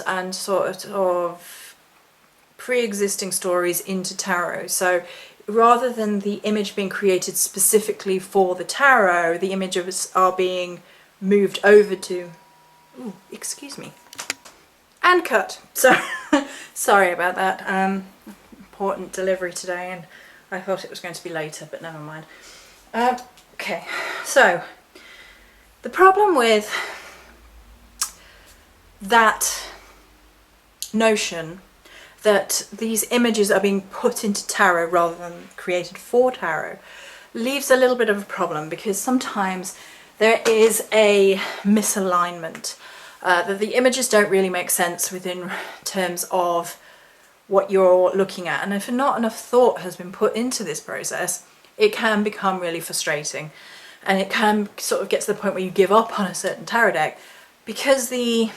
and sort of pre-existing stories into tarot. So rather than the image being created specifically for the tarot, the images are being moved over to, ooh, excuse me, and cut. So sorry about that. Important delivery today, and I thought it was going to be later, but never mind. Okay, so the problem with that notion that these images are being put into tarot rather than created for tarot leaves a little bit of a problem, because sometimes there is a misalignment, that the images don't really make sense within terms of what you're looking at, and if not enough thought has been put into this process, it can become really frustrating, and it can sort of get to the point where you give up on a certain tarot deck because the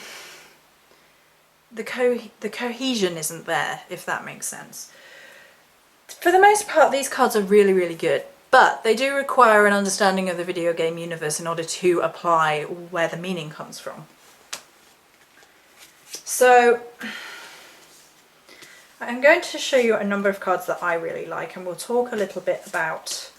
cohesion isn't there, if that makes sense. For the most part, these cards are really, really good, but they do require an understanding of the video game universe in order to apply where the meaning comes from. So I'm going to show you a number of cards that I really like, and we'll talk a little bit about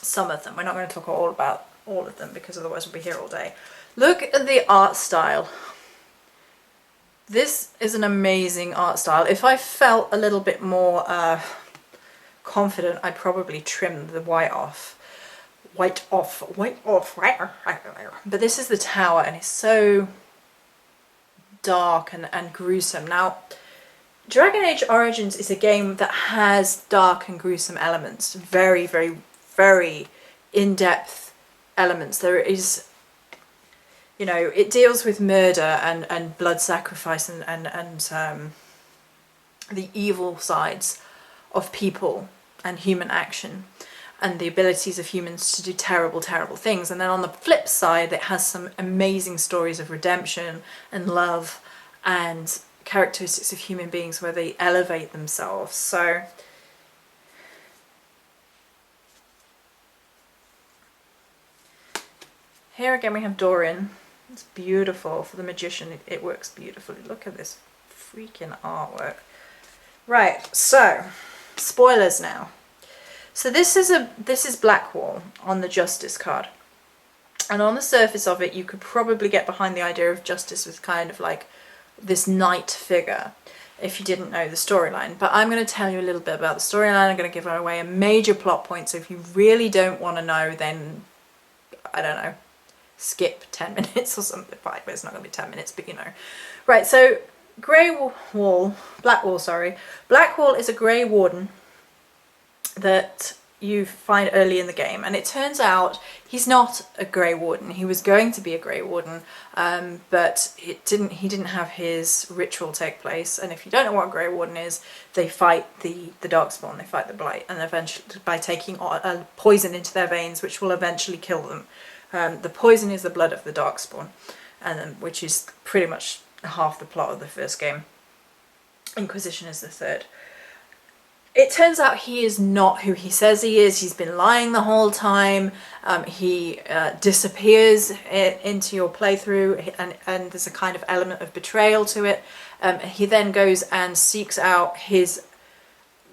some of them. We're not going to talk all about all of them because otherwise we'll be here all day. Look at the art style. This is an amazing art style. If I felt a little bit more confident, I'd probably trim the white off. But this is the tower, and it's so dark and gruesome. Now, Dragon Age Origins is a game that has dark and gruesome elements, very, very, very in-depth elements. There is, you know, it deals with murder and blood sacrifice and the evil sides of people and human action, and the abilities of humans to do terrible, terrible things. And then on the flip side, it has some amazing stories of redemption and love and characteristics of human beings where they elevate themselves. So here again we have Dorian. It's beautiful. For the magician, it works beautifully. Look at this freaking artwork. Right, so spoilers now. So this is Blackwall on the Justice card, and on the surface of it you could probably get behind the idea of Justice with kind of like this knight figure if you didn't know the storyline. But I'm going to tell you a little bit about the storyline. I'm going to give away a major plot point, so if you really don't want to know, then I don't know, skip 10 minutes or something. Right, but it's not going to be 10 minutes, but you know. Right, so Blackwall is a Grey Warden that you find early in the game, and it turns out he's not a Grey Warden. He was going to be a Grey Warden, but he didn't have his ritual take place. And if you don't know what a Grey Warden is, they fight the Darkspawn, they fight the Blight, and eventually by taking a poison into their veins, which will eventually kill them. The poison is the blood of the Darkspawn, and then, which is pretty much half the plot of the first game. Inquisition is the third. It turns out he is not who he says he is. He's been lying the whole time. He disappears into your playthrough, and there's a kind of element of betrayal to it. He then goes and seeks out his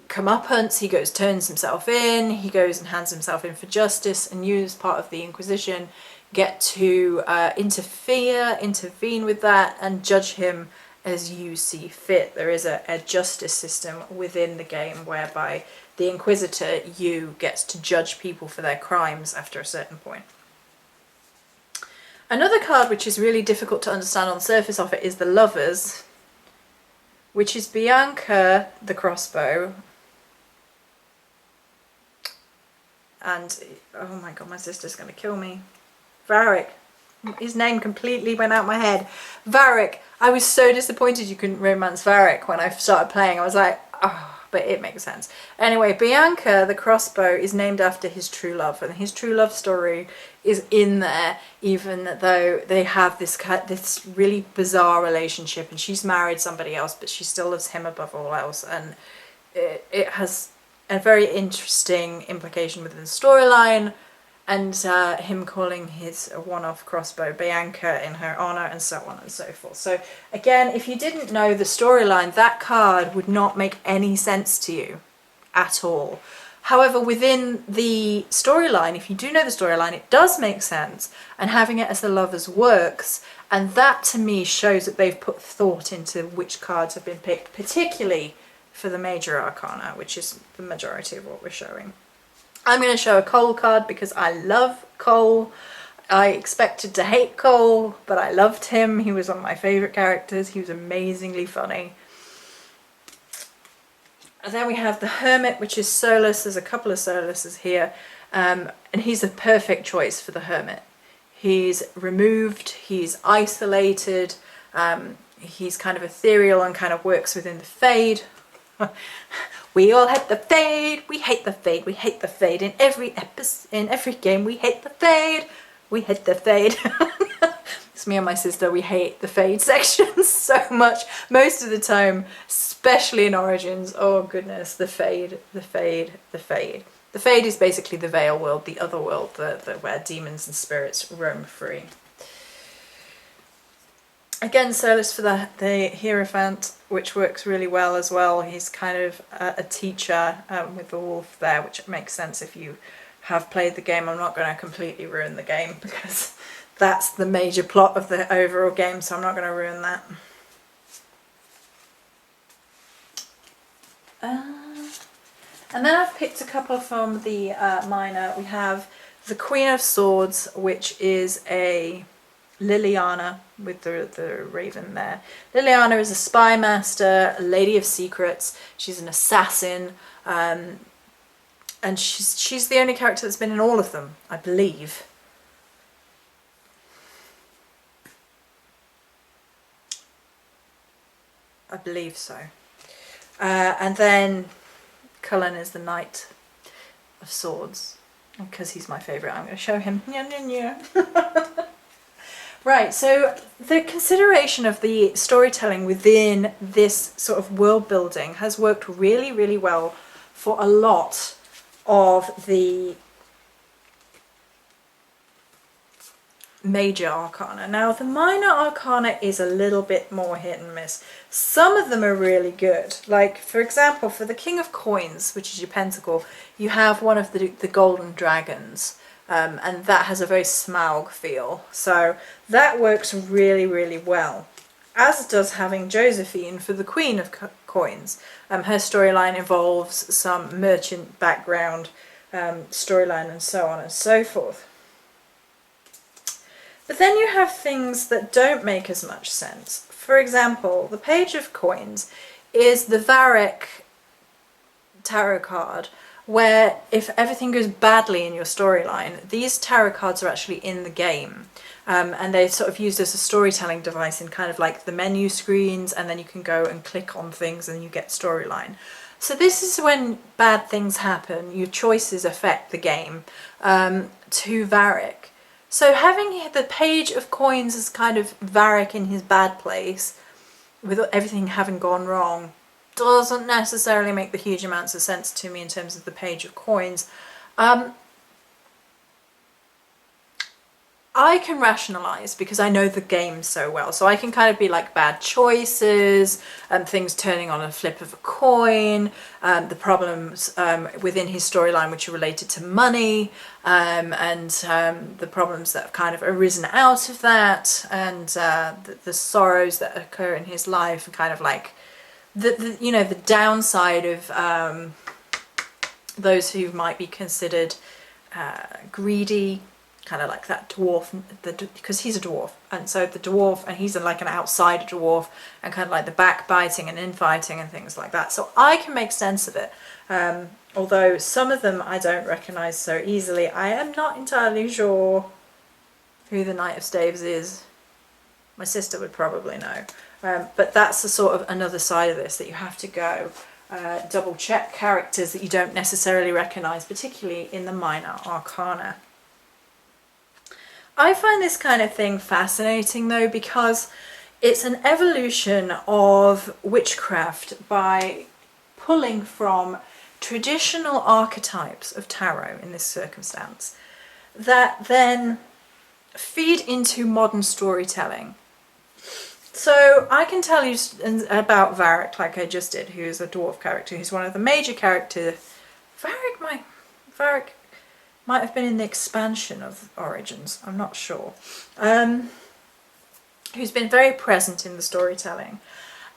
comeuppance. He goes, turns himself in. He goes and hands himself in for justice, and you, as part of the Inquisition, get to intervene with that and judge him as you see fit. There is a justice system within the game whereby the Inquisitor, you, gets to judge people for their crimes after a certain point. Another card which is really difficult to understand on the surface of it is the Lovers, which is Bianca the crossbow. And, oh my god, my sister's going to kill me. Varric. His name completely went out my head. Varric. I was so disappointed you couldn't romance Varric when I started playing. I was like, oh, but it makes sense. Anyway, Bianca the crossbow is named after his true love, and his true love story is in there, even though they have this really bizarre relationship, and she's married somebody else, but she still loves him above all else, and it has a very interesting implication within the storyline. and him calling his one-off crossbow Bianca in her honor, and so on and so forth. So again, if you didn't know the storyline, that card would not make any sense to you at all. However, within the storyline, if you do know the storyline, it does make sense, and having it as the lovers works, and that to me shows that they've put thought into which cards have been picked, particularly for the major arcana, which is the majority of what we're showing. I'm going to show a Cole card because I love Cole. I expected to hate Cole, but I loved him. He was one of my favourite characters. He was amazingly funny. And then we have the Hermit, which is Solus. There's a couple of Soluses here. And he's a perfect choice for the Hermit. He's removed, he's isolated, he's kind of ethereal and kind of works within the Fade. We all hate the Fade, we hate the Fade, we hate the Fade. In every episode, in every game, we hate the Fade, we hate the Fade. It's me and my sister, we hate the Fade sections so much. Most of the time, especially in Origins, oh goodness, the Fade, the Fade, the Fade. The Fade is basically the Veil world, the other world, where demons and spirits roam free. Again, Solus for the Hierophant, which works really well as well. He's kind of a teacher with the wolf there, which makes sense if you have played the game. I'm not going to completely ruin the game because that's the major plot of the overall game, so I'm not going to ruin that. And then I've picked a couple from the minor. We have the Queen of Swords, which is a Liliana with the raven there. Liliana is a spy master, a lady of secrets. She's an assassin, and she's the only character that's been in all of them, I believe. I believe so. And then Cullen is the Knight of Swords, because he's my favourite. I'm going to show him. Right, so the consideration of the storytelling within this sort of world building has worked really, really well for a lot of the major arcana. Now, the minor arcana is a little bit more hit and miss. Some of them are really good. Like, for example, for the King of Coins, which is your pentacle, you have one of the golden dragons. And that has a very Smaug feel. So that works really, really well. As does having Josephine for the Queen of Coins. Her storyline involves some merchant background storyline and so on and so forth. But then you have things that don't make as much sense. For example, the Page of Coins is the Varric tarot card, where if everything goes badly in your storyline, these tarot cards are actually in the game. And they're sort of used as a storytelling device in kind of like the menu screens, and then you can go and click on things and you get storyline. So this is when bad things happen, your choices affect the game, to Varric. So having the Page of Coins as kind of Varric in his bad place, with everything having gone wrong, doesn't necessarily make the huge amounts of sense to me in terms of the Page of Coins. I can rationalise because I know the game so well, so I can kind of be like bad choices and things turning on a flip of a coin, the problems within his storyline which are related to money, and the problems that have kind of arisen out of that, and the sorrows that occur in his life, and kind of like the downside of those who might be considered greedy, kind of like that dwarf, because he's a dwarf, and so the dwarf, and he's like an outsider dwarf, and kind of like the backbiting and infighting and things like that. So I can make sense of it, although some of them I don't recognise so easily. I am not entirely sure who the Knight of Staves is. My sister would probably know. But that's the sort of another side of this, that you have to go double check characters that you don't necessarily recognise, particularly in the minor arcana. I find this kind of thing fascinating though, because it's an evolution of witchcraft by pulling from traditional archetypes of tarot in this circumstance. that then feed into modern storytelling. So I can tell you about Varric, like I just did, who's a dwarf character, who's one of the major characters. Varric might have been in the expansion of Origins, I'm not sure. Who's been very present in the storytelling.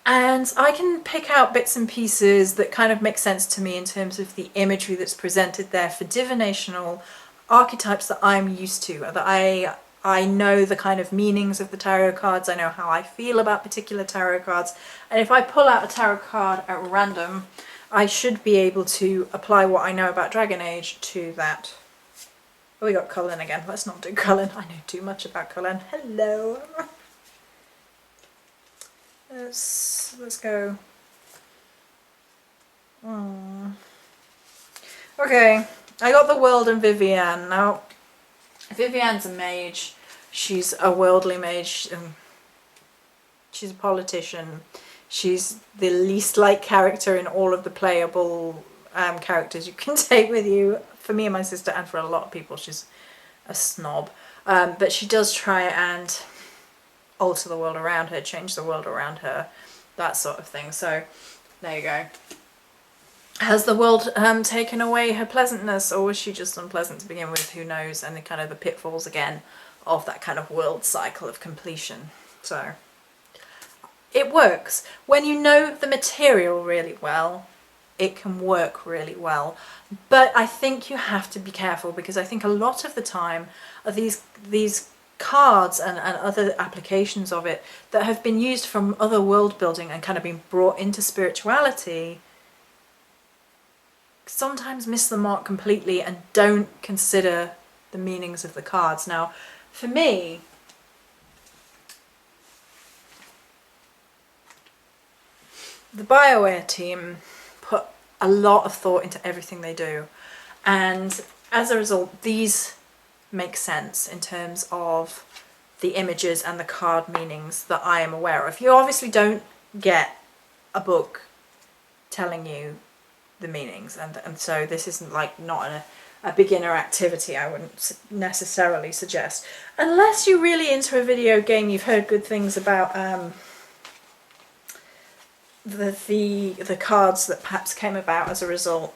And I can pick out bits and pieces that kind of make sense to me in terms of the imagery that's presented there for divinational archetypes that I'm used to, that I know the kind of meanings of the tarot cards, I know how I feel about particular tarot cards, and if I pull out a tarot card at random, I should be able to apply what I know about Dragon Age to that. Oh, we got Cullen again. Let's not do Cullen. I know too much about Cullen. Hello. Let's go. Okay, I got the world and Vivienne. Now, Vivienne's a mage. She's a worldly mage. She's a politician. She's the least liked character in all of the playable characters you can take with you. For me and my sister, and for a lot of people, she's a snob. But she does try and alter the world around her, change the world around her, that sort of thing. So, there you go. Has the world taken away her pleasantness, or was she just unpleasant to begin with? Who knows? And the kind of the pitfalls again of that kind of world cycle of completion. So it works. When you know the material really well, it can work really well. But I think you have to be careful, because I think a lot of the time these cards and other applications of it that have been used from other world building and kind of been brought into spirituality sometimes miss the mark completely and don't consider the meanings of the cards. Now, for me, the BioWare team put a lot of thought into everything they do, and as a result, these make sense in terms of the images and the card meanings that I am aware of. You obviously don't get a book telling you the meanings, and so this isn't like not a beginner activity. I wouldn't necessarily suggest, unless you're really into a video game. You've heard good things about the cards that perhaps came about as a result,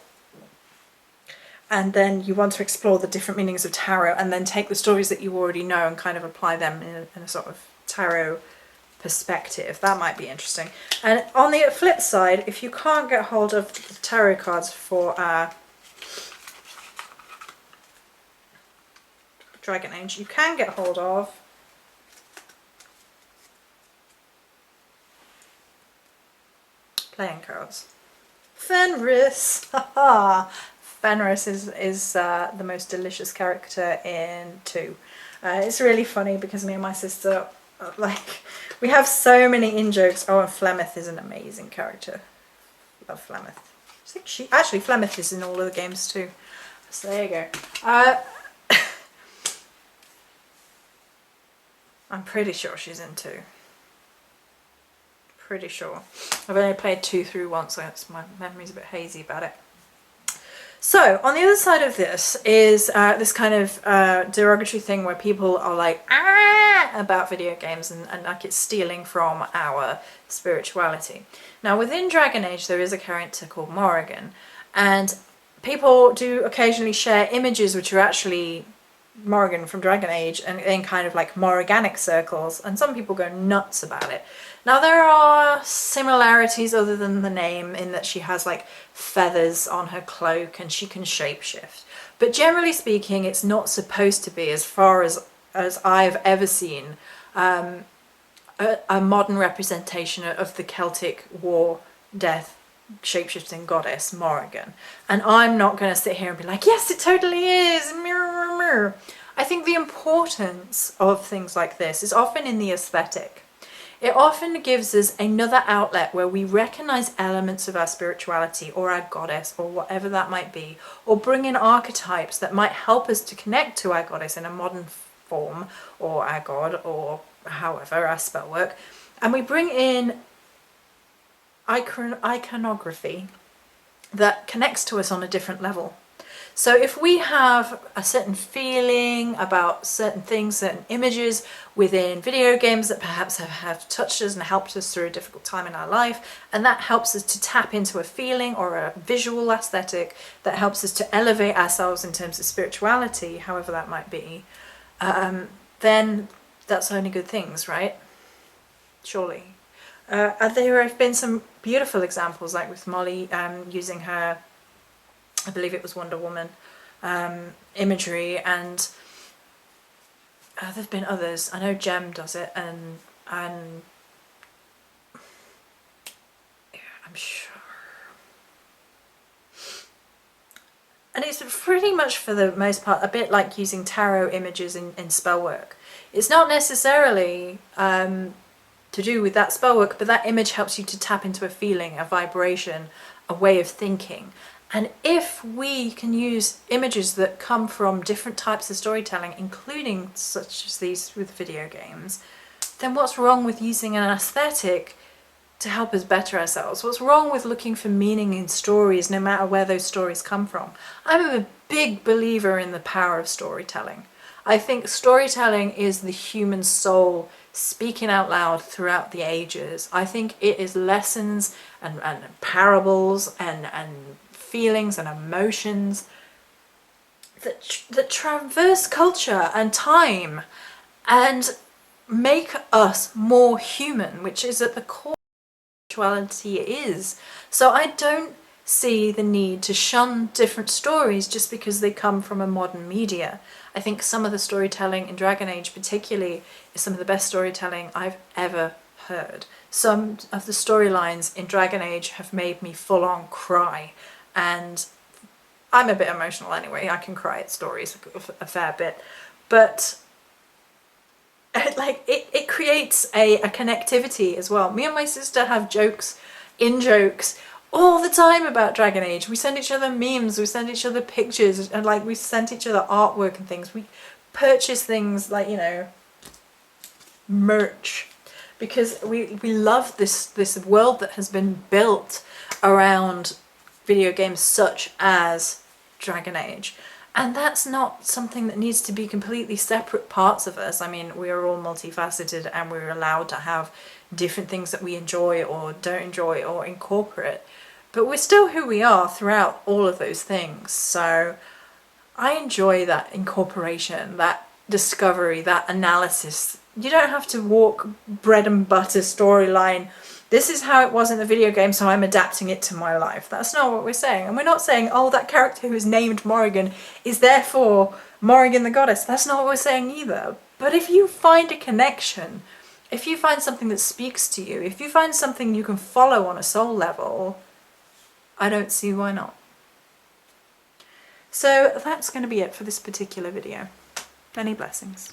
and then you want to explore the different meanings of tarot and then take the stories that you already know and kind of apply them in a sort of tarot perspective. That might be interesting. And on the flip side, if you can't get hold of the tarot cards for Dragon Age, you can get hold of playing cards. Fenris! Haha! Fenris is the most delicious character in 2. It's really funny because me and my sister, like, we have so many in-jokes. Oh, and Flemeth is an amazing character. Love Flemeth. I think actually, Flemeth is in all of the games too. So there you go. I'm pretty sure she's in 2. Pretty sure. I've only played 2 through once, so my memory's a bit hazy about it. So, on the other side of this is this kind of derogatory thing where people are like, about video games and like it's stealing from our spirituality. Now, within Dragon Age, there is a character called Morrigan, and people do occasionally share images which are actually Morrigan from Dragon Age and in kind of like Morriganic circles, and some people go nuts about it. Now, there are similarities other than the name in that she has like feathers on her cloak and she can shapeshift. But generally speaking, it's not supposed to be, as far as I've ever seen, a modern representation of the Celtic war, death, shapeshifting goddess Morrigan. And I'm not going to sit here and be like, yes, it totally is. Mirror, mirror. I think the importance of things like this is often in the aesthetic. It often gives us another outlet where we recognize elements of our spirituality or our goddess or whatever that might be, or bring in archetypes that might help us to connect to our goddess in a modern form, or our god, or however, our spell work. And we bring in iconography that connects to us on a different level. So if we have a certain feeling about certain things, certain images within video games that perhaps have touched us and helped us through a difficult time in our life, and that helps us to tap into a feeling or a visual aesthetic that helps us to elevate ourselves in terms of spirituality, however that might be, then that's only good things, right? Surely. There have been some beautiful examples, like with Molly using her, I believe it was Wonder Woman, imagery, and there've been others. I know Jem does it, and yeah, I'm sure. And it's pretty much, for the most part, a bit like using tarot images in spell work. It's not necessarily to do with that spell work, but that image helps you to tap into a feeling, a vibration, a way of thinking. And if we can use images that come from different types of storytelling, including such as these with video games, then what's wrong with using an aesthetic to help us better ourselves? What's wrong with looking for meaning in stories, no matter where those stories come from? I'm a big believer in the power of storytelling. I think storytelling is the human soul speaking out loud throughout the ages. I think it is lessons and parables and feelings and emotions that traverse culture and time and make us more human, which is at the core of spirituality is. So I don't see the need to shun different stories just because they come from a modern media. I think some of the storytelling in Dragon Age particularly is some of the best storytelling I've ever heard. Some of the storylines in Dragon Age have made me full on cry, and I'm a bit emotional anyway. I can cry at stories a fair bit, but like it creates a connectivity as well. Me and my sister have jokes all the time about Dragon Age. We send each other memes, we send each other pictures, and like we send each other artwork and things. We purchase things like, you know, merch, because we love this world that has been built around video games such as Dragon Age. And that's not something that needs to be completely separate parts of us. I mean, we are all multifaceted and we're allowed to have different things that we enjoy or don't enjoy or incorporate. But we're still who we are throughout all of those things. So I enjoy that incorporation, that discovery, that analysis. You don't have to walk bread and butter storyline. This is how it was in the video game, so I'm adapting it to my life. That's not what we're saying. And we're not saying, oh, that character who is named Morrigan is therefore Morrigan the Goddess. That's not what we're saying either. But if you find a connection, if you find something that speaks to you, if you find something you can follow on a soul level, I don't see why not. So that's going to be it for this particular video. Many blessings.